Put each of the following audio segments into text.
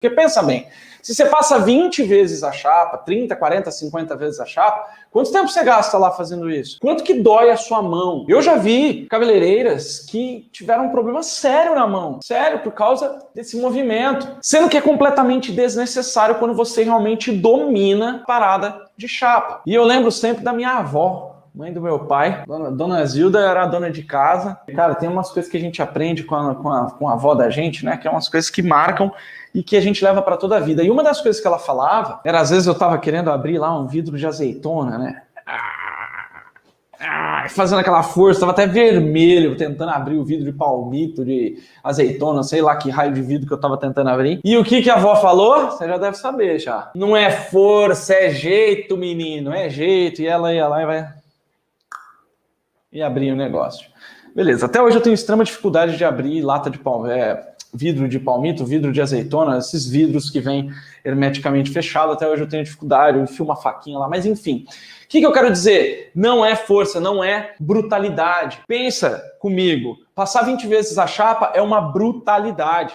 Porque pensa bem, se você passa 20 vezes a chapa, 30, 40, 50 vezes a chapa, quanto tempo você gasta lá fazendo isso? Quanto que dói a sua mão? Eu já vi cabeleireiras que tiveram um problema sério na mão. Sério, por causa desse movimento. Sendo que é completamente desnecessário quando você realmente domina a parada de chapa. E eu lembro sempre da minha avó, mãe do meu pai. Dona Zilda era a dona de casa. Cara, tem umas coisas que a gente aprende com a avó da gente, né? Que é umas coisas que marcam e que a gente leva para toda a vida. E uma das coisas que ela falava era, às vezes eu tava querendo abrir lá um vidro de azeitona, né? Fazendo aquela força, tava até vermelho, tentando abrir o vidro de palmito, de azeitona, sei lá que raio de vidro que eu tava tentando abrir. E o que a avó falou? Você já deve saber, já. Não é força, é jeito, menino, é jeito. E ela ia lá e vai... e abrir o negócio. Beleza, até hoje eu tenho extrema dificuldade de abrir lata de vidro de palmito, vidro de azeitona, esses vidros que vêm hermeticamente fechados, até hoje eu tenho dificuldade, eu enfio uma faquinha lá, mas enfim. O que eu quero dizer? Não é força, não é brutalidade. Pensa comigo, passar 20 vezes a chapa é uma brutalidade.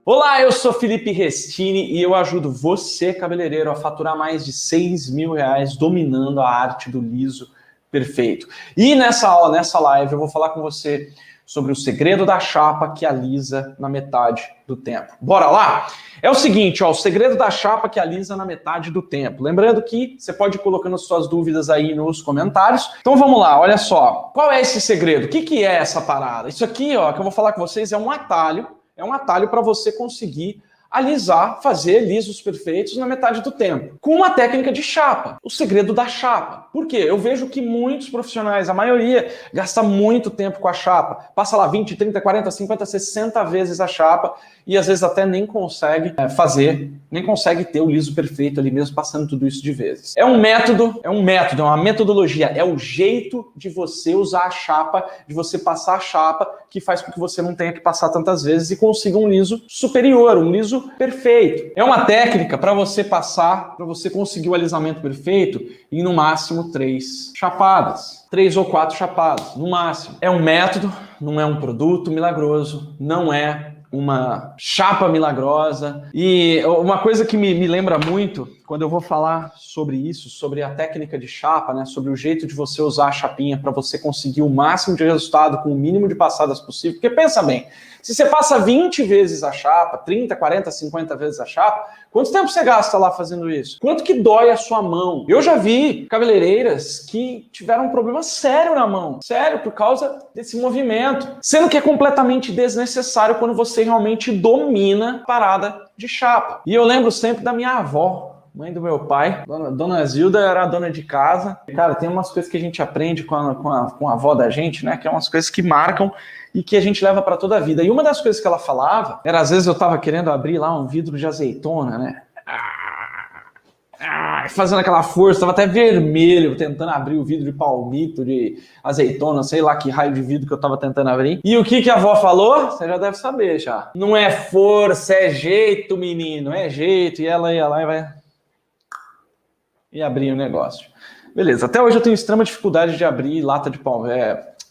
Olá, eu sou Felipe Restini e eu ajudo você, cabeleireiro, a faturar mais de R$6.000 dominando a arte do liso perfeito. E nessa aula, nessa live, eu vou falar com você sobre o segredo da chapa que alisa na metade do tempo. Bora lá? É o seguinte, ó, o segredo da chapa que alisa na metade do tempo. Lembrando que você pode ir colocando suas dúvidas aí nos comentários. Então vamos lá, olha só. Qual é esse segredo? O que é essa parada? Isso aqui, ó, que eu vou falar com vocês é um atalho. É um atalho para você conseguir alisar, fazer lisos perfeitos na metade do tempo. Com uma técnica de chapa. O segredo da chapa. Por quê? Eu vejo que muitos profissionais, a maioria, gasta muito tempo com a chapa. Passa lá 20, 30, 40, 50, 60 vezes a chapa e às vezes até nem consegue fazer, nem consegue ter o liso perfeito ali mesmo, passando tudo isso de vezes. É um método, é uma metodologia, é o jeito de você usar a chapa, de você passar a chapa, que faz com que você não tenha que passar tantas vezes e consiga um liso superior, um liso perfeito. É uma técnica para você passar, para você conseguir o alisamento perfeito em no máximo 3 chapadas. 3 ou 4 chapadas, no máximo. É um método, não é um produto milagroso, não é uma chapa milagrosa. E uma coisa que me lembra muito, quando eu vou falar sobre isso, sobre a técnica de chapa, né, sobre o jeito de você usar a chapinha para você conseguir o máximo de resultado com o mínimo de passadas possível. Porque pensa bem, se você passa 20 vezes a chapa, 30, 40, 50 vezes a chapa, quanto tempo você gasta lá fazendo isso? Quanto que dói a sua mão? Eu já vi cabeleireiras que tiveram um problema sério na mão. Sério, por causa desse movimento. Sendo que é completamente desnecessário quando você realmente domina a parada de chapa. E eu lembro sempre da minha avó, mãe do meu pai. Dona Zilda era a dona de casa. Cara, tem umas coisas que a gente aprende com a avó da gente, né? Que é umas coisas que marcam e que a gente leva para toda a vida. E uma das coisas que ela falava era, às vezes eu tava querendo abrir lá um vidro de azeitona, né? Fazendo aquela força, tava até vermelho, tentando abrir o vidro de palmito, de azeitona, sei lá que raio de vidro que eu tava tentando abrir. E o que a avó falou? Você já deve saber, já. Não é força, é jeito, menino, é jeito. E ela ia lá e vai... e abrir o negócio. Beleza, até hoje eu tenho extrema dificuldade de abrir lata de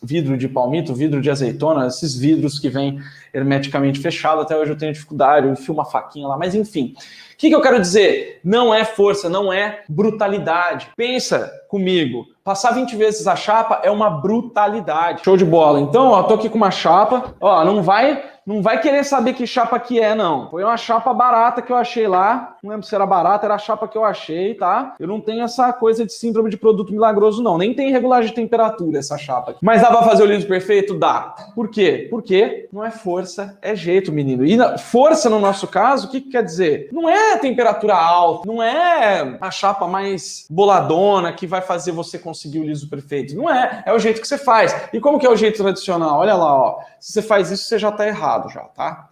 vidro de palmito, vidro de azeitona, esses vidros que vêm hermeticamente fechados, até hoje eu tenho dificuldade, eu enfio uma faquinha lá, mas enfim. O que eu quero dizer? Não é força, não é brutalidade. Pensa comigo, passar 20 vezes a chapa é uma brutalidade. Show de bola. Então, ó, tô aqui com uma chapa, ó, não vai querer saber que chapa que é, não. Foi uma chapa barata que eu achei lá, não lembro se era barata, era a chapa que eu achei, tá? Eu não tenho essa coisa de síndrome de produto milagroso, não. Nem tem regulagem de temperatura essa chapa aqui. Mas dá pra fazer o liso perfeito? Dá. Por quê? Porque não é força, é jeito, menino. E força, no nosso caso, o que quer dizer? Não é temperatura alta, não é a chapa mais boladona que vai fazer você conseguir o liso perfeito. Não é. É o jeito que você faz. E como que é o jeito tradicional? Olha lá, ó. Se você faz isso, você já tá errado, já, tá?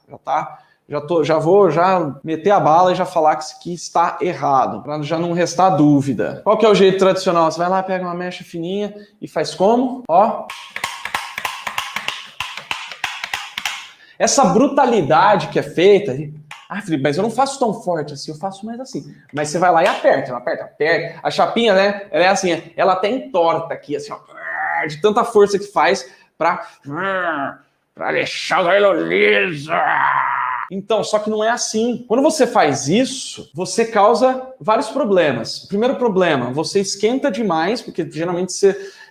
Já vou meter a bala e já falar que isso aqui está errado, para já não restar dúvida. Qual que é o jeito tradicional? Você vai lá, pega uma mecha fininha e faz como? Ó. Essa brutalidade que é feita, Ah, Felipe, mas eu não faço tão forte assim, eu faço mais assim. Mas você vai lá e aperta, aperta, aperta. A chapinha, né, ela é assim, ela até entorta aqui, assim, ó, de tanta força que faz pra deixar o cabelo liso. Então, só que não é assim. Quando você faz isso, você causa vários problemas. Primeiro problema, você esquenta demais, porque geralmente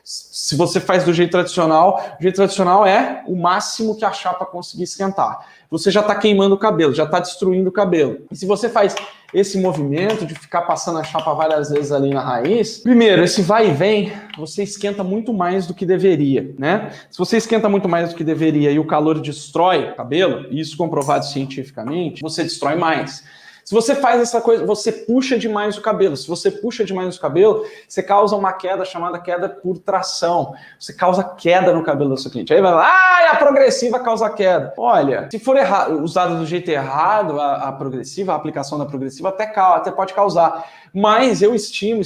se você faz do jeito tradicional, o jeito tradicional é o máximo que a chapa conseguir esquentar. Você já está queimando o cabelo, já está destruindo o cabelo. E se você faz esse movimento de ficar passando a chapa várias vezes ali na raiz, primeiro, esse vai e vem, você esquenta muito mais do que deveria, né? Se você esquenta muito mais do que deveria e o calor destrói o cabelo, isso comprovado cientificamente, você destrói mais. Se você faz essa coisa, você puxa demais o cabelo. Se você puxa demais o cabelo, você causa uma queda chamada queda por tração. Você causa queda no cabelo do seu cliente. Aí vai lá, a progressiva causa queda. Olha, se for usada do jeito errado, a progressiva, a aplicação da progressiva até pode causar. Mas eu estimo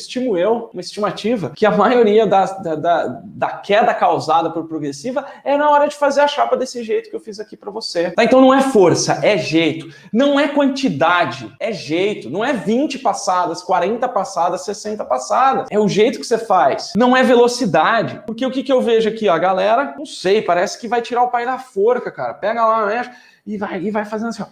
uma estimativa, que a maioria da queda causada por progressiva é na hora de fazer a chapa desse jeito que eu fiz aqui para você. Tá? Então não é força, é jeito. Não é quantidade, é jeito. Não é 20 passadas, 40 passadas, 60 passadas. É o jeito que você faz. Não é velocidade. Porque o que eu vejo aqui, ó, a galera, não sei, parece que vai tirar o pai da forca, cara. Pega lá, mexe e vai fazendo assim, ó.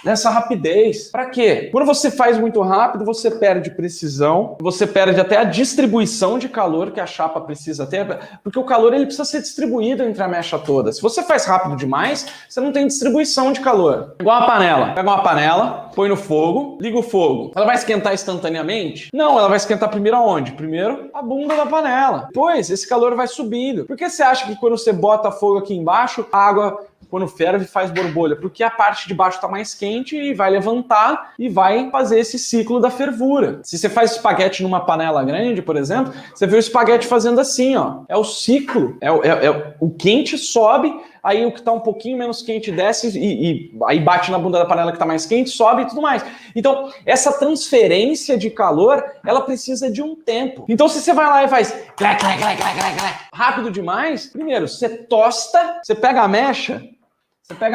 Nessa rapidez. Para quê? Quando você faz muito rápido, você perde precisão, você perde até a distribuição de calor que a chapa precisa ter, porque o calor ele precisa ser distribuído entre a mecha toda. Se você faz rápido demais, você não tem distribuição de calor. Igual a panela. Pega uma panela, põe no fogo, liga o fogo. Ela vai esquentar instantaneamente? Não, ela vai esquentar primeiro aonde? Primeiro a bunda da panela. Depois, esse calor vai subindo. Por que você acha que quando você bota fogo aqui embaixo, a água, quando ferve, faz borbolha? Porque a parte de baixo está mais quente e vai levantar e vai fazer esse ciclo da fervura. Se você faz espaguete numa panela grande, por exemplo, você vê o espaguete fazendo assim, ó. É o ciclo. O quente sobe, aí o que está um pouquinho menos quente desce e aí bate na bunda da panela que está mais quente, sobe e tudo mais. Então, essa transferência de calor, ela precisa de um tempo. Então, se você vai lá e faz rápido demais, primeiro, você tosta, você pega a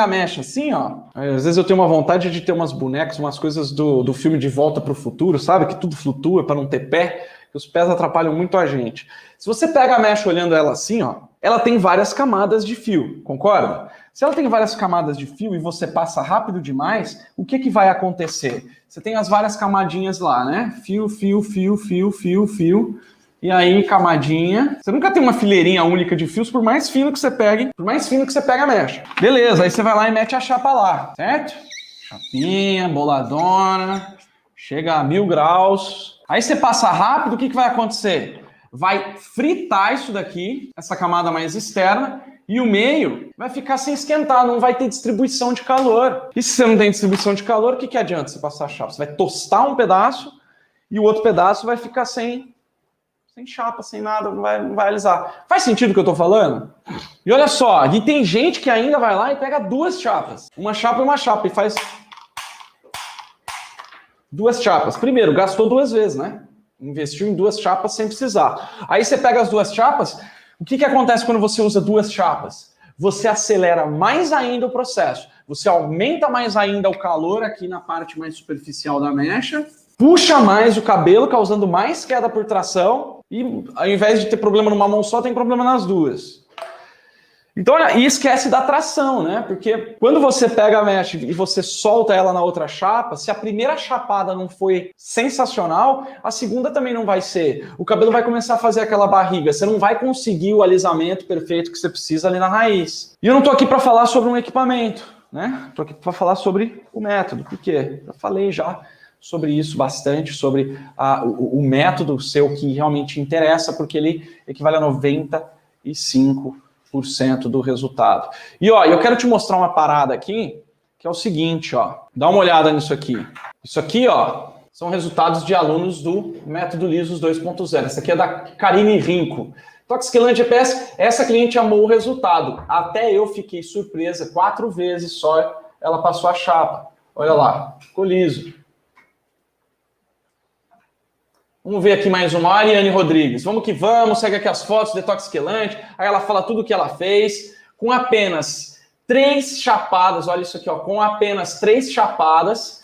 mecha, assim, ó. Às vezes eu tenho uma vontade de ter umas bonecas, umas coisas do filme De Volta para o Futuro, sabe? Que tudo flutua para não ter pé, que os pés atrapalham muito a gente. Se você pega a mecha olhando ela assim, ó, ela tem várias camadas de fio, concorda? Se ela tem várias camadas de fio e você passa rápido demais, o que vai acontecer? Você tem as várias camadinhas lá, né? Fio, fio, fio, fio, fio, fio. E aí, camadinha. Você nunca tem uma fileirinha única de fios, por mais fino que você pegue, a mecha. Beleza, aí você vai lá e mete a chapa lá, certo? Chapinha, boladona, chega a 1000 graus. Aí você passa rápido, o que vai acontecer? Vai fritar isso daqui, essa camada mais externa, e o meio vai ficar sem esquentar, não vai ter distribuição de calor. E se você não tem distribuição de calor, o que adianta você passar a chapa? Você vai tostar um pedaço e o outro pedaço vai ficar sem chapa, sem nada, não vai alisar. Faz sentido o que eu tô falando? E olha só, e tem gente que ainda vai lá e pega 2 chapas. Uma chapa e uma chapa, e faz 2 chapas. Primeiro, gastou 2 vezes, né? Investiu em 2 chapas sem precisar. Aí você pega as 2 chapas, o que acontece quando você usa 2 chapas? Você acelera mais ainda o processo. Você aumenta mais ainda o calor aqui na parte mais superficial da mecha, puxa mais o cabelo, causando mais queda por tração, e ao invés de ter problema numa mão só, tem problema nas duas. Então, e esquece da tração, né? Porque quando você pega a mecha e você solta ela na outra chapa, se a primeira chapada não foi sensacional, a segunda também não vai ser. O cabelo vai começar a fazer aquela barriga, você não vai conseguir o alisamento perfeito que você precisa ali na raiz. E eu não tô aqui para falar sobre um equipamento, né? Tô aqui para falar sobre o método. Por quê? Eu falei já sobre isso bastante, sobre o método seu que realmente interessa, porque ele equivale a 95% do resultado. E ó, eu quero te mostrar uma parada aqui, que é o seguinte, ó. Dá uma olhada nisso aqui. Isso aqui, ó, são resultados de alunos do Método Lisos 2.0. Essa aqui é da Karine Rinco. Toxquelante GPS, essa cliente amou o resultado. Até eu fiquei surpresa, 4 vezes só ela passou a chapa. Olha lá, ficou liso. Vamos ver aqui mais uma. Ariane Rodrigues. Vamos que vamos. Segue aqui as fotos. Detox Quelante. Aí ela fala tudo o que ela fez. Com apenas 3 chapadas, olha isso aqui, ó, com apenas 3 chapadas,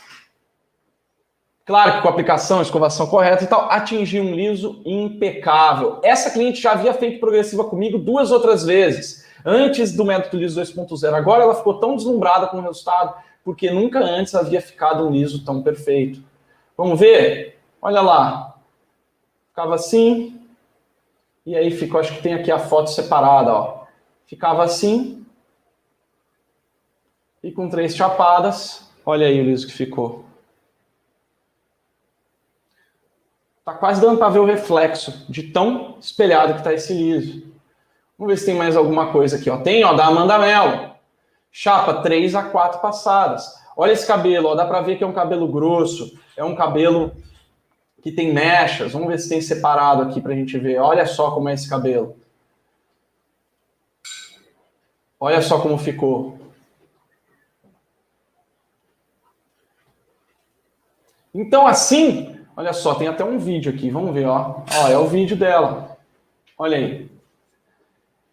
claro que com a aplicação, escovação correta e tal, atingi um liso impecável. Essa cliente já havia feito progressiva comigo 2 outras vezes, antes do método liso 2.0. Agora ela ficou tão deslumbrada com o resultado, porque nunca antes havia ficado um liso tão perfeito. Vamos ver? Olha lá. Ficava assim, e aí ficou, acho que tem aqui a foto separada, ó. Ficava assim, e com 3 chapadas, olha aí o liso que ficou. Tá quase dando para ver o reflexo de tão espelhado que tá esse liso. Vamos ver se tem mais alguma coisa aqui, ó. Tem, ó, da Amanda Mello. Chapa 3 a 4 passadas. Olha esse cabelo, ó, dá para ver que é um cabelo grosso, é um cabelo que tem mechas. Vamos ver se tem separado aqui pra gente ver. Olha só como é esse cabelo. Olha só como ficou. Então assim, olha só, tem até um vídeo aqui, vamos ver, ó. Ó, é o vídeo dela. Olha aí.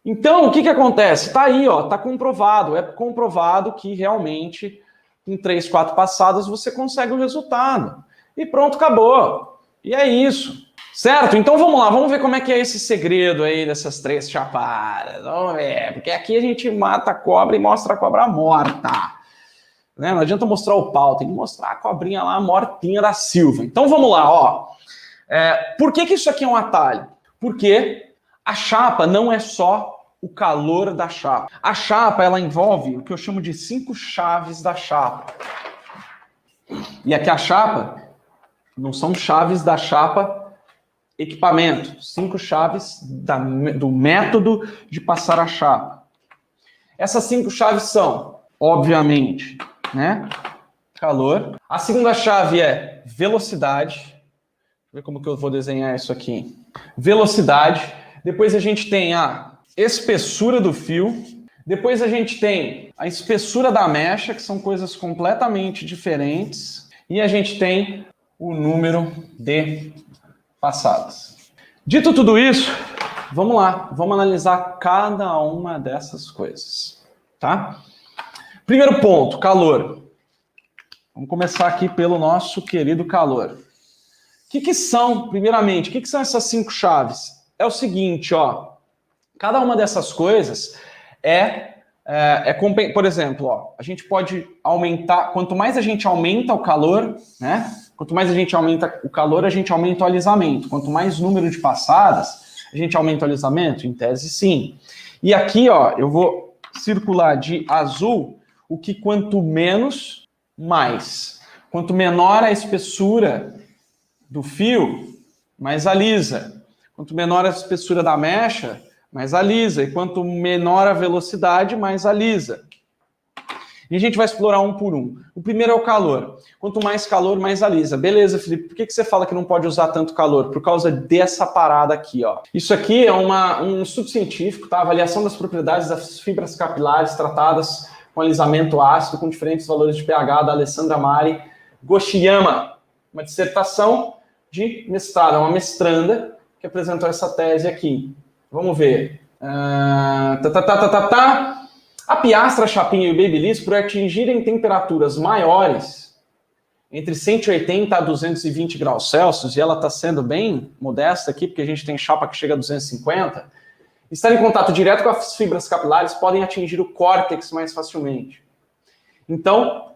Então, o que acontece? Tá aí, ó, tá comprovado. É comprovado que realmente, com 3, 4 passadas, você consegue o resultado. E pronto, acabou. E é isso. Certo? Então vamos lá, vamos ver como é que é esse segredo aí dessas 3 chapadas. Vamos ver, porque aqui a gente mata a cobra e mostra a cobra morta. Né? Não adianta mostrar o pau, tem que mostrar a cobrinha lá mortinha da Silva. Então vamos lá, ó. Por que isso aqui é um atalho? Porque a chapa não é só o calor da chapa. A chapa, ela envolve o que eu chamo de 5 chaves da chapa. E aqui a chapa não são chaves da chapa equipamento, 5 chaves do método de passar a chapa. Essas 5 chaves são, obviamente, né? Calor. A segunda chave é velocidade. Deixa eu ver como que eu vou desenhar isso aqui. Velocidade. Depois a gente tem a espessura do fio. Depois a gente tem a espessura da mecha, que são coisas completamente diferentes. E a gente tem o número de passadas. Dito tudo isso, vamos lá. Vamos analisar cada uma dessas coisas, tá? Primeiro ponto, calor. Vamos começar aqui pelo nosso querido calor. O que são, primeiramente, o que são essas 5 chaves? É o seguinte, ó. Cada uma dessas coisas por exemplo, ó, a gente pode aumentar, quanto mais a gente aumenta o calor, né? Quanto mais a gente aumenta o calor, a gente aumenta o alisamento. Quanto mais número de passadas, a gente aumenta o alisamento? Em tese, sim. E aqui, ó, eu vou circular de azul o que quanto menos, mais. Quanto menor a espessura do fio, mais alisa. Quanto menor a espessura da mecha, mais alisa. E quanto menor a velocidade, mais alisa. E a gente vai explorar um por um. O primeiro é o calor. Quanto mais calor, mais alisa. Beleza, Felipe, por que você fala que não pode usar tanto calor? Por causa dessa parada aqui, ó. Isso aqui é um estudo científico, tá? Avaliação das propriedades das fibras capilares tratadas com alisamento ácido com diferentes valores de pH, da Alessandra Mari Goshiyama. Uma dissertação de mestrado, uma mestranda que apresentou essa tese aqui. Vamos ver. A piastra, a chapinha e o babyliss, por atingirem temperaturas maiores, entre 180 a 220 graus Celsius, e ela está sendo bem modesta aqui, porque a gente tem chapa que chega a 250, estar em contato direto com as fibras capilares podem atingir o córtex mais facilmente. Então,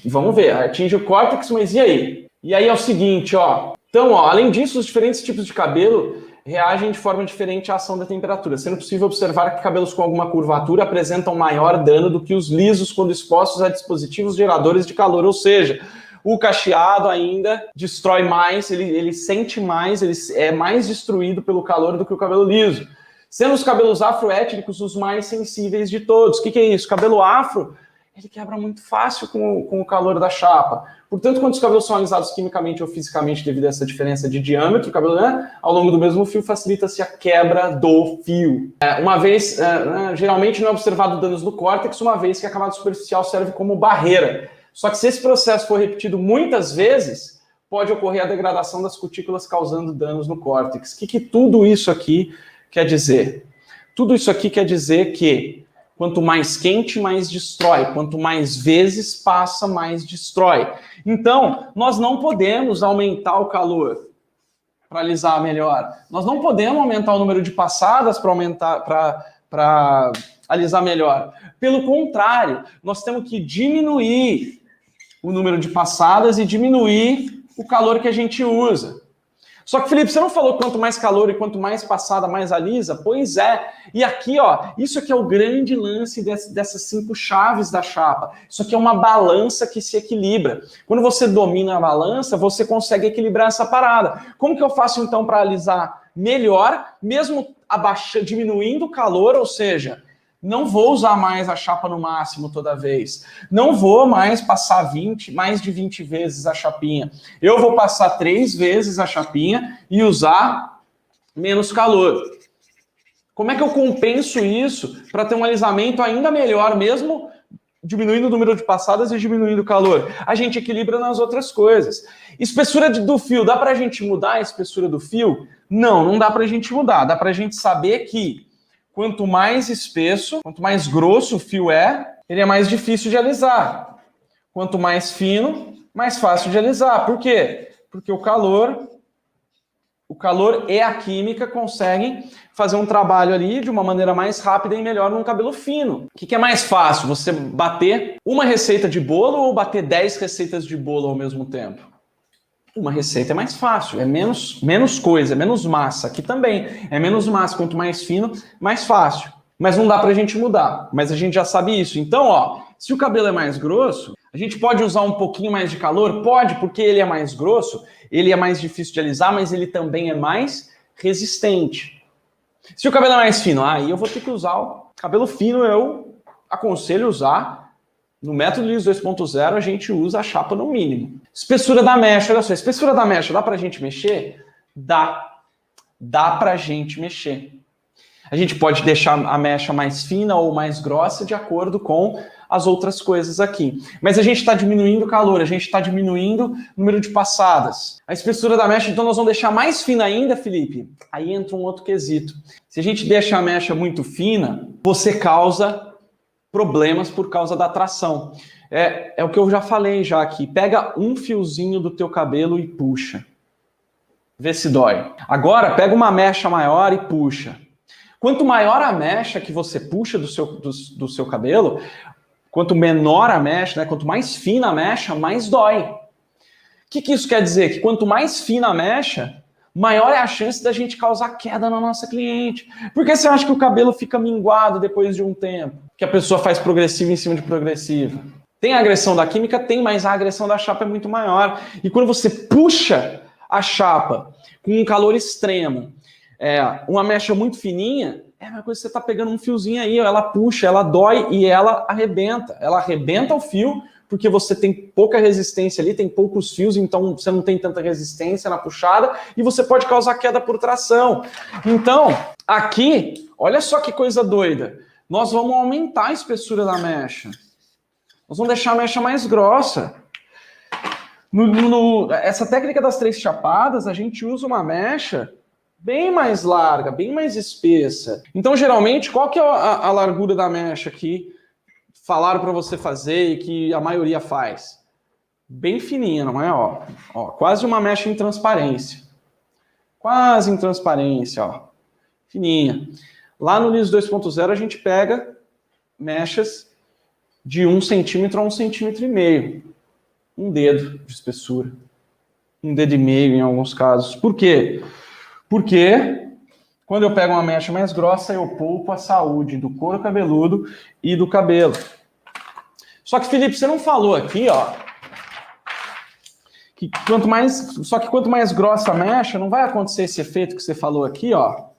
vamos ver, atinge o córtex, mas e aí? E aí é o seguinte, ó. Então, ó, além disso, os diferentes tipos de cabelo reagem de forma diferente à ação da temperatura, sendo possível observar que cabelos com alguma curvatura apresentam maior dano do que os lisos quando expostos a dispositivos geradores de calor, ou seja, o cacheado ainda destrói mais, ele sente mais, ele é mais destruído pelo calor do que o cabelo liso. Sendo os cabelos afroétnicos os mais sensíveis de todos. O que é isso? O cabelo afro, ele quebra muito fácil com o calor da chapa. Portanto, quando os cabelos são alisados quimicamente ou fisicamente devido a essa diferença de diâmetro, o cabelo, né, ao longo do mesmo fio, facilita-se a quebra do fio. Geralmente não é observado danos no córtex, uma vez que a camada superficial serve como barreira. Só que se esse processo for repetido muitas vezes, pode ocorrer a degradação das cutículas causando danos no córtex. O que tudo isso aqui quer dizer? Tudo isso aqui quer dizer que Quanto mais quente, mais destrói. Quanto mais vezes passa, mais destrói. Então, nós não podemos aumentar o calor para alisar melhor. Nós não podemos aumentar o número de passadas para alisar melhor. Pelo contrário, nós temos que diminuir o número de passadas e diminuir o calor que a gente usa. Só que, Felipe, você não falou quanto mais calor e quanto mais passada, mais alisa? Pois é. E aqui, ó, isso aqui é o grande lance dessas 5 chaves da chapa. Isso aqui é uma balança que se equilibra. Quando você domina a balança, você consegue equilibrar essa parada. Como que eu faço, então, para alisar melhor, mesmo diminuindo o calor, ou seja, não vou usar mais a chapa no máximo toda vez. Não vou mais passar mais de 20 vezes a chapinha. Eu vou passar 3 vezes a chapinha e usar menos calor. Como é que eu compenso isso para ter um alisamento ainda melhor, mesmo diminuindo o número de passadas e diminuindo o calor? A gente equilibra nas outras coisas. Espessura do fio, dá para a gente mudar a espessura do fio? Não, não dá para a gente mudar. Dá para a gente saber que quanto mais espesso, quanto mais grosso o fio ele é mais difícil de alisar. Quanto mais fino, mais fácil de alisar. Por quê? Porque o calor e a química conseguem fazer um trabalho ali de uma maneira mais rápida e melhor num cabelo fino. O que é mais fácil? Você bater uma receita de bolo ou bater 10 receitas de bolo ao mesmo tempo? Uma receita é mais fácil, é menos coisa, é menos massa. Aqui também é menos massa, quanto mais fino, mais fácil. Mas não dá pra gente mudar, mas a gente já sabe isso. Então, ó, se o cabelo é mais grosso, a gente pode usar um pouquinho mais de calor? Pode, porque ele é mais grosso, ele é mais difícil de alisar, mas ele também é mais resistente. Se o cabelo é mais fino, aí eu vou ter que usar o cabelo fino, eu aconselho usar. No método liso 2.0, a gente usa a chapa no mínimo. Espessura da mecha, olha só, espessura da mecha, dá pra gente mexer? Dá. Dá pra gente mexer. A gente pode deixar a mecha mais fina ou mais grossa de acordo com as outras coisas aqui. Mas a gente está diminuindo o calor, a gente está diminuindo o número de passadas. A espessura da mecha, então nós vamos deixar mais fina ainda, Felipe? Aí entra um outro quesito. Se a gente deixa a mecha muito fina, você causa problemas por causa da tração. É o que eu já falei já aqui. Pega um fiozinho do teu cabelo e puxa. Vê se dói. Agora, pega uma mecha maior e puxa. Quanto maior a mecha que você puxa do seu cabelo, quanto menor a mecha, né, quanto mais fina a mecha, mais dói. O que isso quer dizer? Que quanto mais fina a mecha, maior é a chance da gente causar queda na nossa cliente. Por que você acha que o cabelo fica minguado depois de um tempo? Que a pessoa faz progressiva em cima de progressiva. Tem a agressão da química? Tem, mas a agressão da chapa é muito maior. E quando você puxa a chapa com um calor extremo, uma mecha muito fininha, é uma coisa que você está pegando um fiozinho aí, ela puxa, ela dói e ela arrebenta. Ela arrebenta o fio, porque você tem pouca resistência ali, tem poucos fios, então você não tem tanta resistência na puxada e você pode causar queda por tração. Então, aqui, olha só que coisa doida. Nós vamos aumentar a espessura da mecha. Nós vamos deixar a mecha mais grossa. Essa técnica das 3 chapadas, a gente usa uma mecha bem mais larga, bem mais espessa. Então, geralmente, qual que é a largura da mecha que falaram para você fazer e que a maioria faz? Bem fininha, não é? Ó, quase uma mecha em transparência. Quase em transparência, ó. Fininha. Lá no liso 2.0 a gente pega mechas de 1 centímetro a 1,5 centímetros. Um dedo de espessura. 1,5 dedo em alguns casos. Por quê? Porque quando eu pego uma mecha mais grossa, eu poupo a saúde do couro cabeludo e do cabelo. Só que, Felipe, você não falou aqui, ó, que quanto mais grossa a mecha, não vai acontecer esse efeito que você falou aqui, ó.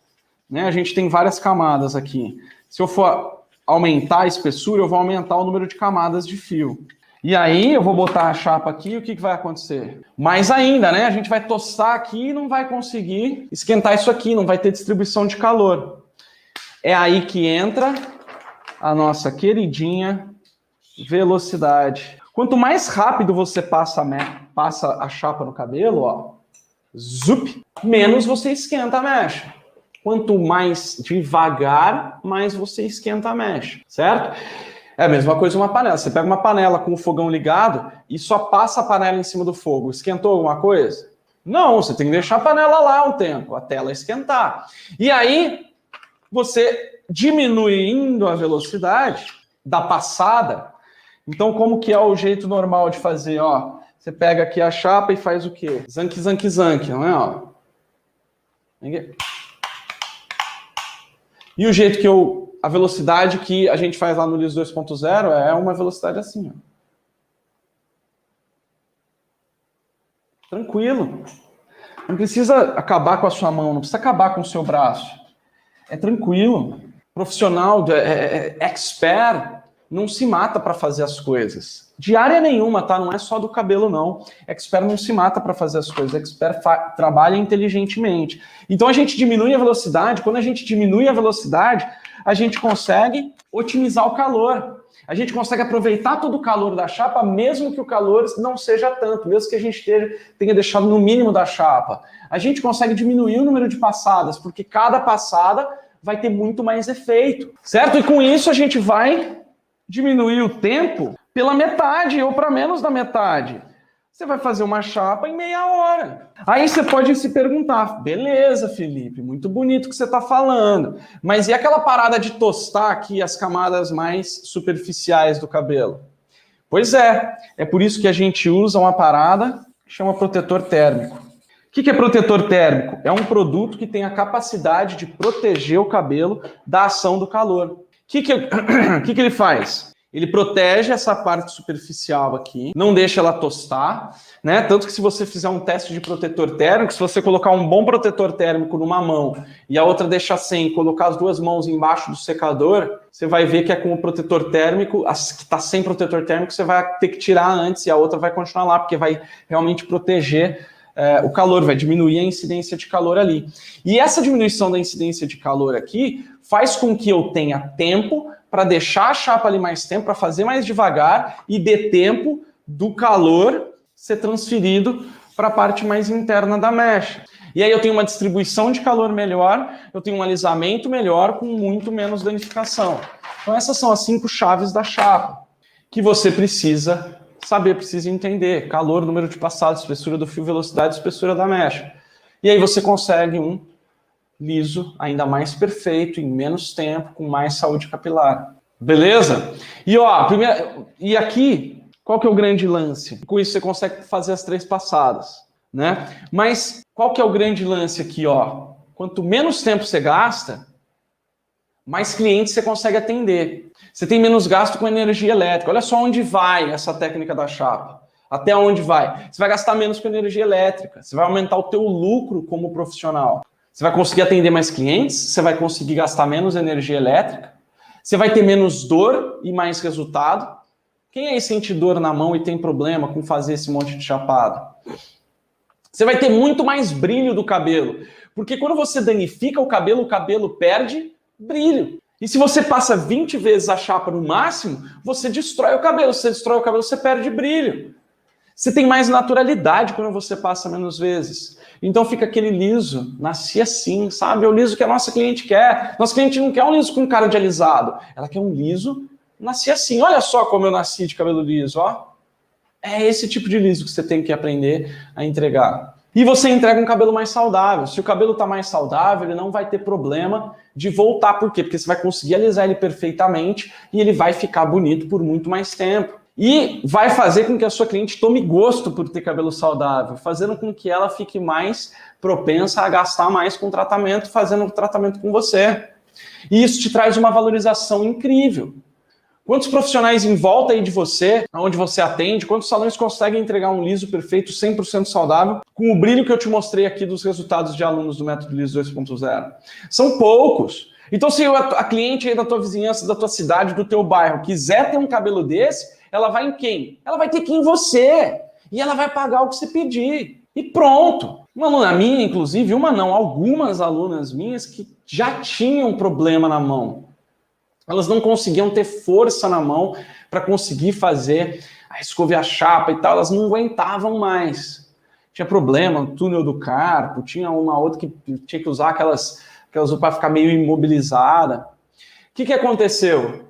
Né? A gente tem várias camadas aqui. Se eu for aumentar a espessura, eu vou aumentar o número de camadas de fio. E aí eu vou botar a chapa aqui e o que vai acontecer? Mais ainda, né? A gente vai tostar aqui e não vai conseguir esquentar isso aqui, não vai ter distribuição de calor. É aí que entra a nossa queridinha velocidade. Quanto mais rápido você passa a chapa no cabelo, ó, zup, menos você esquenta a mecha. Quanto mais devagar, mais você esquenta a mecha, certo? É a mesma coisa uma panela. Você pega uma panela com o fogão ligado e só passa a panela em cima do fogo. Esquentou alguma coisa? Não, você tem que deixar a panela lá um tempo, até ela esquentar. E aí, você diminuindo a velocidade da passada. Então, como que é o jeito normal de fazer? Ó, você pega aqui a chapa e faz o quê? Zanque, zanque, zanque, não é? Ó. E o jeito que a velocidade que a gente faz lá no liso 2.0 é uma velocidade assim, ó. Tranquilo. Não precisa acabar com a sua mão, não precisa acabar com o seu braço. É tranquilo. Profissional, expert, não se mata para fazer as coisas. De área nenhuma, tá? Não é só do cabelo, não. Expert não se mata para fazer as coisas. Expert trabalha inteligentemente. Então a gente diminui a velocidade. Quando a gente diminui a velocidade, a gente consegue otimizar o calor. A gente consegue aproveitar todo o calor da chapa, mesmo que o calor não seja tanto, mesmo que a gente tenha deixado no mínimo da chapa. A gente consegue diminuir o número de passadas, porque cada passada vai ter muito mais efeito, certo? E com isso a gente vai diminuir o tempo pela metade ou para menos da metade. Você vai fazer uma chapa em meia hora. Aí você pode se perguntar, beleza, Felipe, muito bonito o que você está falando, mas e aquela parada de tostar aqui as camadas mais superficiais do cabelo? Pois é por isso que a gente usa uma parada que chama protetor térmico. O que é protetor térmico? É um produto que tem a capacidade de proteger o cabelo da ação do calor. O que ele faz? Ele protege essa parte superficial aqui, não deixa ela tostar, né? Tanto que se você fizer um teste de protetor térmico, se você colocar um bom protetor térmico numa mão e a outra deixar sem, colocar as duas mãos embaixo do secador, você vai ver que é com o protetor térmico, as que está sem protetor térmico, você vai ter que tirar antes e a outra vai continuar lá, porque vai realmente proteger o calor, vai diminuir a incidência de calor ali. E essa diminuição da incidência de calor aqui faz com que eu tenha tempo para deixar a chapa ali mais tempo, para fazer mais devagar e dê tempo do calor ser transferido para a parte mais interna da mecha. E aí eu tenho uma distribuição de calor melhor, eu tenho um alisamento melhor com muito menos danificação. Então essas são as 5 chaves da chapa que você precisa saber, precisa entender. Calor, número de passadas, espessura do fio, velocidade, espessura da mecha. E aí você consegue um liso ainda mais perfeito, em menos tempo, com mais saúde capilar. Beleza? E ó, e aqui, qual que é o grande lance? Com isso você consegue fazer as 3 passadas, né? Mas qual que é o grande lance aqui, ó? Quanto menos tempo você gasta, mais clientes você consegue atender. Você tem menos gasto com energia elétrica. Olha só onde vai essa técnica da chapa. Até onde vai? Você vai gastar menos com energia elétrica. Você vai aumentar o teu lucro como profissional. Você vai conseguir atender mais clientes, você vai conseguir gastar menos energia elétrica, você vai ter menos dor e mais resultado. Quem aí sente dor na mão e tem problema com fazer esse monte de chapada? Você vai ter muito mais brilho do cabelo, porque quando você danifica o cabelo perde brilho. E se você passa 20 vezes a chapa no máximo, você destrói o cabelo. Se você destrói o cabelo, você perde brilho. Você tem mais naturalidade quando você passa menos vezes. Então fica aquele liso, nasci assim, sabe? É o liso que a nossa cliente quer. Nossa cliente não quer um liso com cara de alisado. Ela quer um liso, nasci assim. Olha só como eu nasci de cabelo liso, ó. É esse tipo de liso que você tem que aprender a entregar. E você entrega um cabelo mais saudável. Se o cabelo está mais saudável, ele não vai ter problema de voltar. Por quê? Porque você vai conseguir alisar ele perfeitamente e ele vai ficar bonito por muito mais tempo. E vai fazer com que a sua cliente tome gosto por ter cabelo saudável, fazendo com que ela fique mais propensa a gastar mais com tratamento, fazendo o tratamento com você. E isso te traz uma valorização incrível. Quantos profissionais em volta aí de você, onde você atende, quantos salões conseguem entregar um liso perfeito, 100% saudável, com o brilho que eu te mostrei aqui dos resultados de alunos do método Liso 2.0? São poucos. Então, se a cliente aí da tua vizinhança, da tua cidade, do teu bairro, quiser ter um cabelo desse, ela vai em quem? Ela vai ter que ir em você. E ela vai pagar o que você pedir. E pronto. Uma aluna minha, inclusive, algumas alunas minhas que já tinham problema na mão. Elas não conseguiam ter força na mão para conseguir fazer a escovar a chapa e tal. Elas não aguentavam mais. Tinha problema no túnel do carpo, tinha uma outra que tinha que usar aquelas que ela usou para ficar meio imobilizada. O que aconteceu?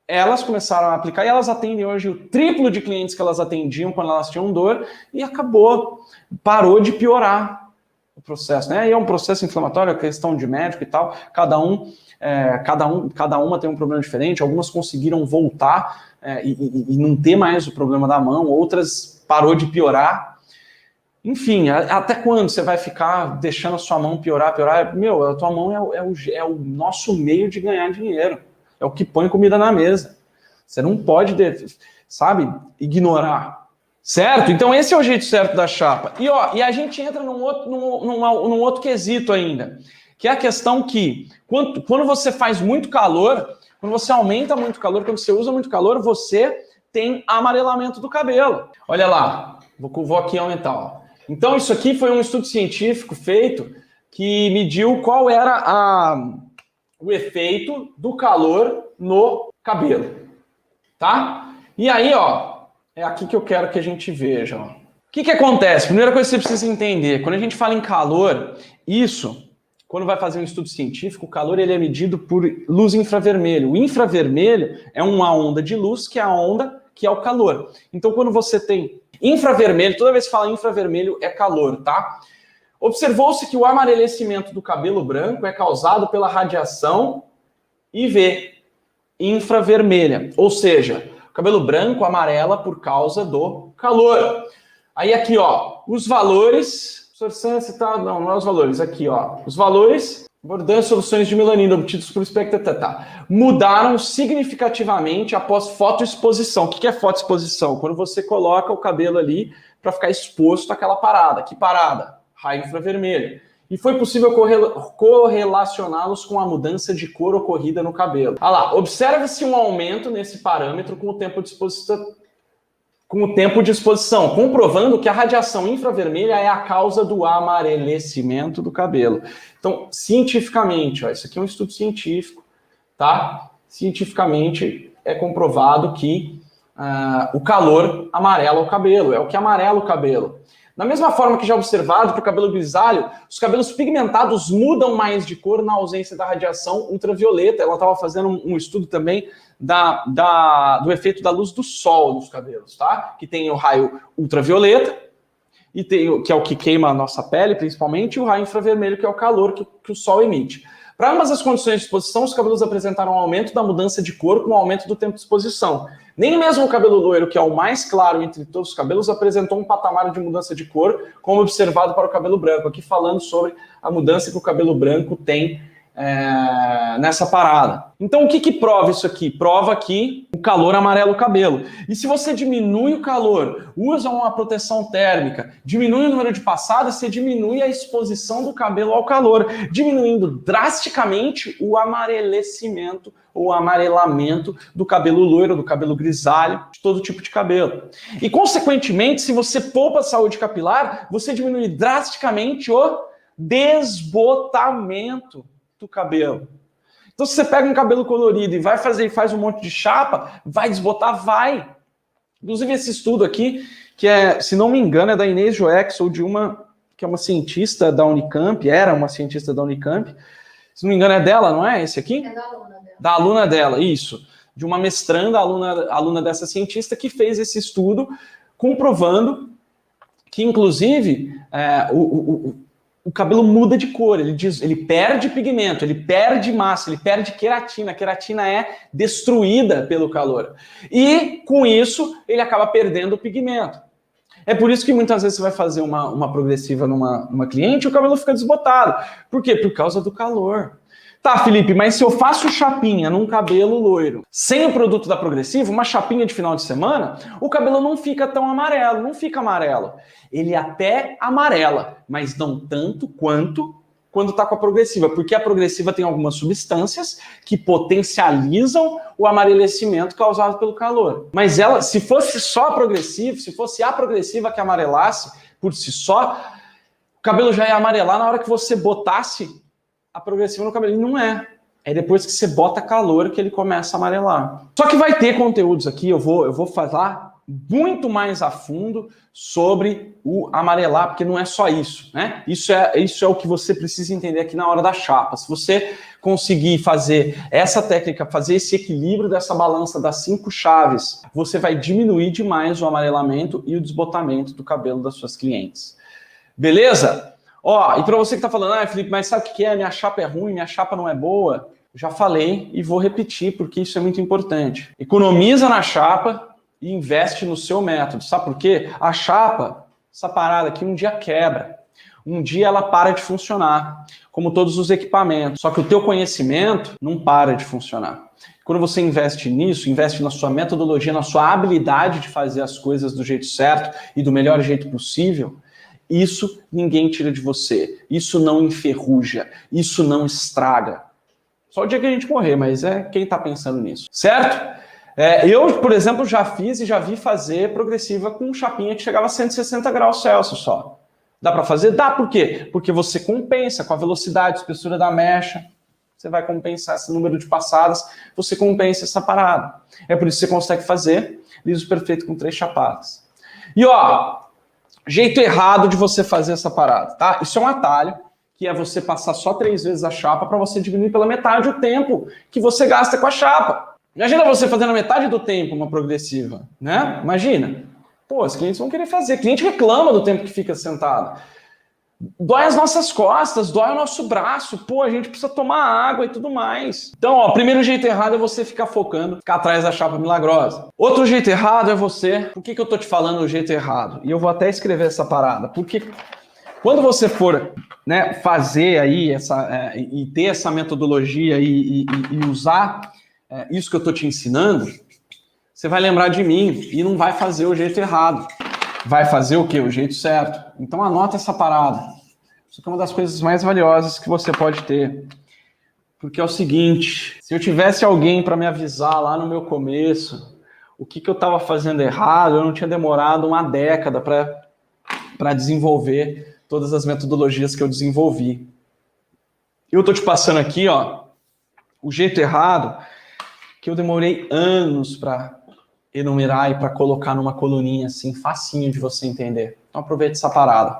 Elas começaram a aplicar e elas atendem hoje o triplo de clientes que elas atendiam quando elas tinham dor e parou de piorar o processo, né? E é um processo inflamatório, é questão de médico e tal, cada uma tem um problema diferente, algumas conseguiram voltar e não ter mais o problema da mão, outras parou de piorar. Enfim, até quando você vai ficar deixando a sua mão piorar? Meu, a tua mão é o nosso meio de ganhar dinheiro. É o que põe comida na mesa. Você não pode, ignorar. Certo? Então esse é o jeito certo da chapa. E a gente entra num outro quesito ainda, que é a questão que, quando você faz muito calor, quando você aumenta muito calor, quando você usa muito calor, você tem amarelamento do cabelo. Olha lá, vou aqui aumentar, ó. Então, isso aqui foi um estudo científico feito que mediu qual era o efeito do calor no cabelo, tá? E aí, ó, é aqui que eu quero que a gente veja, ó. O que acontece? Primeira coisa que você precisa entender, quando a gente fala em calor, quando vai fazer um estudo científico, o calor ele é medido por luz infravermelho. O infravermelho é uma onda de luz, que é a onda que é o calor. Então, quando você tem infravermelho, toda vez que fala infravermelho é calor, tá? Observou-se que o amarelecimento do cabelo branco é causado pela radiação IV, infravermelha. Ou seja, o cabelo branco amarela por causa do calor. Aí aqui, ó, os valores... Não é os valores. Aqui, ó, os valores... Abordando soluções de melanina obtidos por espectro, mudaram significativamente após fotoexposição. O que é fotoexposição? Quando você coloca o cabelo ali para ficar exposto àquela parada. Que parada? Raio infravermelho. E foi possível correlacioná-los com a mudança de cor ocorrida no cabelo. Olha lá, observa-se um aumento nesse parâmetro com o tempo de exposição, comprovando que a radiação infravermelha é a causa do amarelecimento do cabelo. Então, cientificamente, ó, isso aqui é um estudo científico, tá? Cientificamente é comprovado que o calor amarela o cabelo, é o que amarela o cabelo. Da mesma forma que já observado para o cabelo grisalho, os cabelos pigmentados mudam mais de cor na ausência da radiação ultravioleta. Ela estava fazendo um estudo também do efeito da luz do sol nos cabelos, tá? Que tem o raio ultravioleta, que é o que queima a nossa pele, principalmente, e o raio infravermelho, que é o calor que o sol emite. Para ambas as condições de exposição, os cabelos apresentaram um aumento da mudança de cor com o aumento do tempo de exposição. Nem mesmo o cabelo loiro, que é o mais claro entre todos os cabelos, apresentou um patamar de mudança de cor, como observado para o cabelo branco. Aqui falando sobre a mudança que o cabelo branco tem nessa parada. Então, o que prova isso aqui? Prova que o calor amarela o cabelo. E se você diminui o calor, usa uma proteção térmica, diminui o número de passadas, você diminui a exposição do cabelo ao calor, diminuindo drasticamente o amarelecimento ou amarelamento do cabelo loiro, do cabelo grisalho, de todo tipo de cabelo. E, consequentemente, se você poupa a saúde capilar, você diminui drasticamente o desbotamento do cabelo. Então, se você pega um cabelo colorido e faz um monte de chapa, vai desbotar? Vai. Inclusive, esse estudo aqui, que se não me engano, é da Inês Joex, ou que é uma cientista da Unicamp, era uma cientista da Unicamp. Se não me engano, é dela, não é esse aqui? É da aluna dela. Da aluna dela, isso. De uma mestranda, aluna dessa cientista, que fez esse estudo, comprovando que, inclusive, o cabelo muda de cor, ele perde pigmento, ele perde massa, ele perde queratina. A queratina é destruída pelo calor. E, com isso, ele acaba perdendo o pigmento. É por isso que muitas vezes você vai fazer uma progressiva numa cliente e o cabelo fica desbotado. Por quê? Por causa do calor. Tá, Felipe, mas se eu faço chapinha num cabelo loiro, sem o produto da progressiva, uma chapinha de final de semana, o cabelo não fica tão amarelo, não fica amarelo. Ele até amarela, mas não tanto quanto quando tá com a progressiva, porque a progressiva tem algumas substâncias que potencializam o amarelecimento causado pelo calor. Mas ela, se fosse só a progressiva, se fosse a progressiva que amarelasse por si só, o cabelo já ia amarelar na hora que você botasse a progressiva no cabelo. E não é. É depois que você bota calor que ele começa a amarelar. Só que vai ter conteúdos aqui, eu vou falar muito mais a fundo sobre o amarelar, porque não é só isso, né? Isso é o que você precisa entender aqui na hora da chapa. Se você conseguir fazer essa técnica, fazer esse equilíbrio dessa balança das 5 chaves, você vai diminuir demais o amarelamento e o desbotamento do cabelo das suas clientes. Beleza? Ó, e para você que tá falando, Felipe, mas sabe o que é? Minha chapa é ruim, minha chapa não é boa. Já falei e vou repetir, porque isso é muito importante. Economiza na chapa e investe no seu método. Sabe por quê? A chapa, essa parada aqui, um dia quebra. Um dia ela para de funcionar, como todos os equipamentos. Só que o teu conhecimento não para de funcionar. Quando você investe nisso, investe na sua metodologia, na sua habilidade de fazer as coisas do jeito certo e do melhor jeito possível, isso ninguém tira de você. Isso não enferruja, isso não estraga. Só o dia que a gente morrer, mas é quem está pensando nisso, certo? Eu, por exemplo, já fiz e já vi fazer progressiva com chapinha que chegava a 160 graus Celsius só. Dá para fazer? Dá, por quê? Porque você compensa com a velocidade, espessura da mecha, você vai compensar esse número de passadas, você compensa essa parada. É por isso que você consegue fazer liso perfeito com 3 chapadas. E ó, jeito errado de você fazer essa parada, tá? Isso é um atalho, que é você passar só 3 vezes a chapa para você diminuir pela metade o tempo que você gasta com a chapa. Imagina você fazendo a metade do tempo uma progressiva, né? Imagina. Pô, os clientes vão querer fazer. O cliente reclama do tempo que fica sentado. Dói as nossas costas, dói o nosso braço. Pô, a gente precisa tomar água e tudo mais. Então, ó, o primeiro jeito errado é você ficar focando, ficar atrás da chapa milagrosa. Outro jeito errado é você... Por que eu tô te falando o jeito errado? E eu vou até escrever essa parada. Porque quando você for, né, fazer aí e ter essa metodologia e usar isso que eu tô te ensinando, você vai lembrar de mim e não vai fazer o jeito errado. Vai fazer o quê? O jeito certo. Então anota essa parada. Isso é uma das coisas mais valiosas que você pode ter. Porque é o seguinte, se eu tivesse alguém para me avisar lá no meu começo o que eu estava fazendo errado, eu não tinha demorado uma década para desenvolver todas as metodologias que eu desenvolvi. Eu tô te passando aqui, ó, o jeito errado, que eu demorei anos para enumerar e para colocar numa coluninha assim, facinho de você entender. Então aproveita essa parada,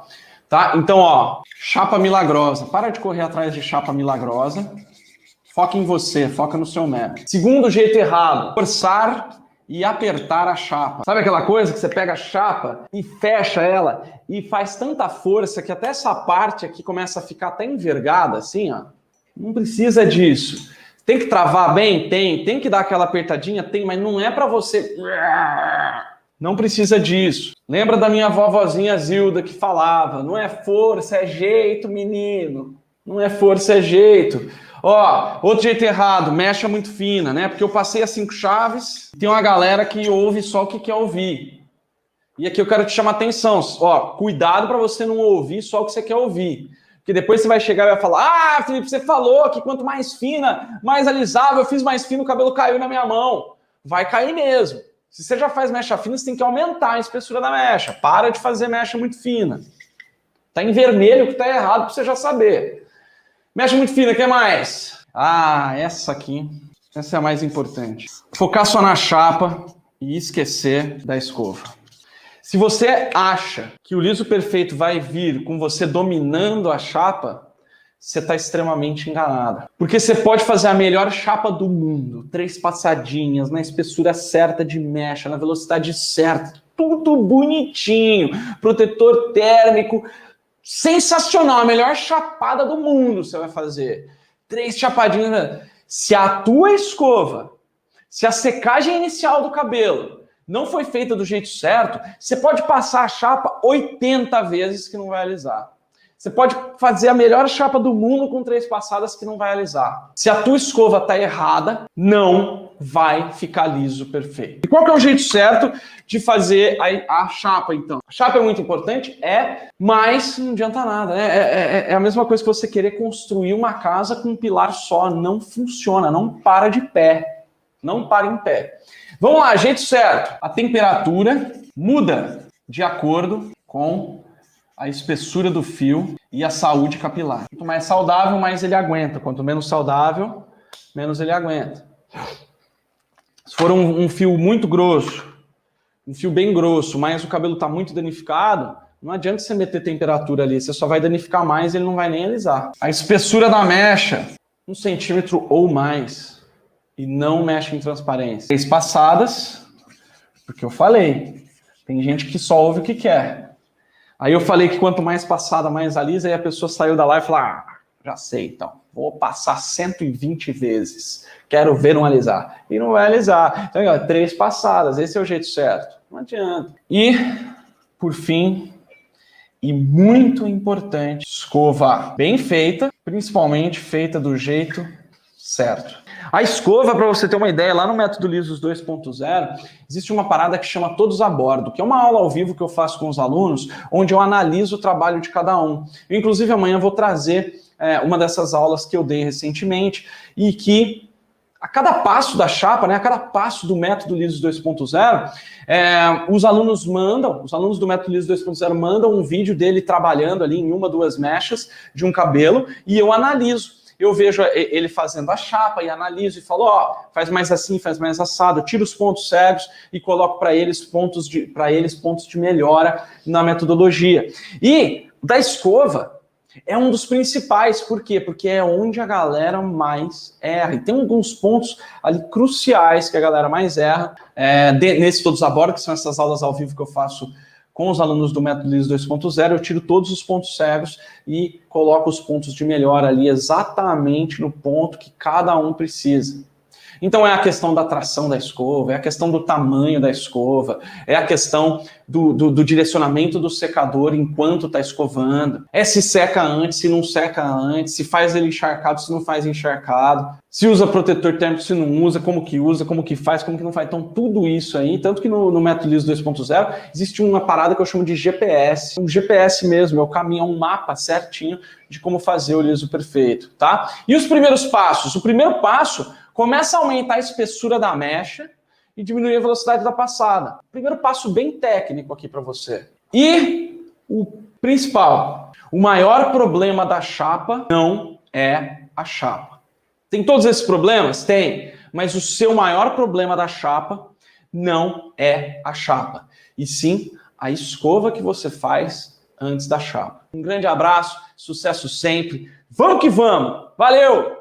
tá? Então, ó, chapa milagrosa. Para de correr atrás de chapa milagrosa. Foca em você, foca no seu método. Segundo jeito errado, forçar e apertar a chapa. Sabe aquela coisa que você pega a chapa e fecha ela e faz tanta força que até essa parte aqui começa a ficar até envergada, assim, ó. Não precisa disso. Tem que travar bem? Tem que dar aquela apertadinha? Tem, mas não é para você... Não precisa disso. Lembra da minha vovozinha Zilda que falava, não é força, é jeito, menino. Não é força, é jeito. Ó, outro jeito errado, mecha muito fina, né? Porque eu passei as 5 chaves, tem uma galera que ouve só o que quer ouvir. E aqui eu quero te chamar a atenção. Ó, cuidado para você não ouvir só o que você quer ouvir. Porque depois você vai chegar e vai falar, Felipe, você falou que quanto mais fina, mais alisável, eu fiz mais fino, o cabelo caiu na minha mão. Vai cair mesmo. Se você já faz mecha fina, você tem que aumentar a espessura da mecha. Para de fazer mecha muito fina. Tá em vermelho que tá errado para você já saber. Mecha muito fina, o que mais? Essa aqui. Essa é a mais importante. Focar só na chapa e esquecer da escova. Se você acha que o liso perfeito vai vir com você dominando a chapa, você está extremamente enganado. Porque você pode fazer a melhor chapa do mundo, 3 passadinhas, na espessura certa de mecha, na velocidade certa, tudo bonitinho, protetor térmico, sensacional, a melhor chapada do mundo você vai fazer. 3 chapadinhas. Se a tua escova, se a secagem inicial do cabelo não foi feita do jeito certo, você pode passar a chapa 80 vezes que não vai alisar. Você pode fazer a melhor chapa do mundo com 3 passadas que não vai alisar. Se a tua escova tá errada, não vai ficar liso perfeito. E qual que é o jeito certo de fazer a chapa, então? A chapa é muito importante? Mas não adianta nada. É a mesma coisa que você querer construir uma casa com um pilar só. Não funciona, não para de pé. Não para em pé. Vamos lá, jeito certo. A temperatura muda de acordo com a espessura do fio e a saúde capilar. Quanto mais saudável, mais ele aguenta. Quanto menos saudável, menos ele aguenta. Se for um fio muito grosso, um fio bem grosso, mas o cabelo está muito danificado, não adianta você meter temperatura ali, você só vai danificar mais e ele não vai nem alisar. A espessura da mecha, 1 centímetro ou mais, e não mexe em transparência. 3 passadas, porque eu falei, tem gente que só ouve o que quer. Aí eu falei que quanto mais passada, mais alisa, e a pessoa saiu da live e falou, já sei, então, vou passar 120 vezes, quero ver não alisar. E não vai alisar. Então, 3 passadas, esse é o jeito certo. Não adianta. E, por fim, e muito importante, escova bem feita, principalmente feita do jeito certo. A escova, para você ter uma ideia, lá no Método Lisos 2.0, existe uma parada que chama Todos a Bordo, que é uma aula ao vivo que eu faço com os alunos, onde eu analiso o trabalho de cada um. Eu, inclusive, amanhã vou trazer uma dessas aulas que eu dei recentemente e que a cada passo da chapa, né, a cada passo do Método Lisos 2.0, os alunos do Método Lisos 2.0 mandam um vídeo dele trabalhando ali em 1, 2 mechas de um cabelo e eu analiso. Eu vejo ele fazendo a chapa e analiso e falo, faz mais assim, faz mais assado, tiro os pontos cegos e coloco para eles pontos de melhora na metodologia. E da escova é um dos principais, por quê? Porque é onde a galera mais erra. E tem alguns pontos ali cruciais que a galera mais erra, nesse Todos a Bordo, que são essas aulas ao vivo que eu faço com os alunos do Método Lisos 2.0, eu tiro todos os pontos cegos e coloco os pontos de melhora ali exatamente no ponto que cada um precisa. Então é a questão da tração da escova, é a questão do tamanho da escova, é a questão do direcionamento do secador enquanto está escovando, é se seca antes, se não seca antes, se faz ele encharcado, se não faz encharcado, se usa protetor térmico, se não usa, como que faz, como que não faz. Então tudo isso aí, tanto que no Método Lisos 2.0 existe uma parada que eu chamo de GPS, um GPS mesmo, é o caminho, é um mapa certinho de como fazer o liso perfeito, tá? E os primeiros passos? O primeiro passo, começa a aumentar a espessura da mecha e diminuir a velocidade da passada. Primeiro passo bem técnico aqui para você. E o principal, o maior problema da chapa não é a chapa. Tem todos esses problemas? Tem. Mas o seu maior problema da chapa não é a chapa. E sim a escova que você faz antes da chapa. Um grande abraço, sucesso sempre. Vamos que vamos! Valeu!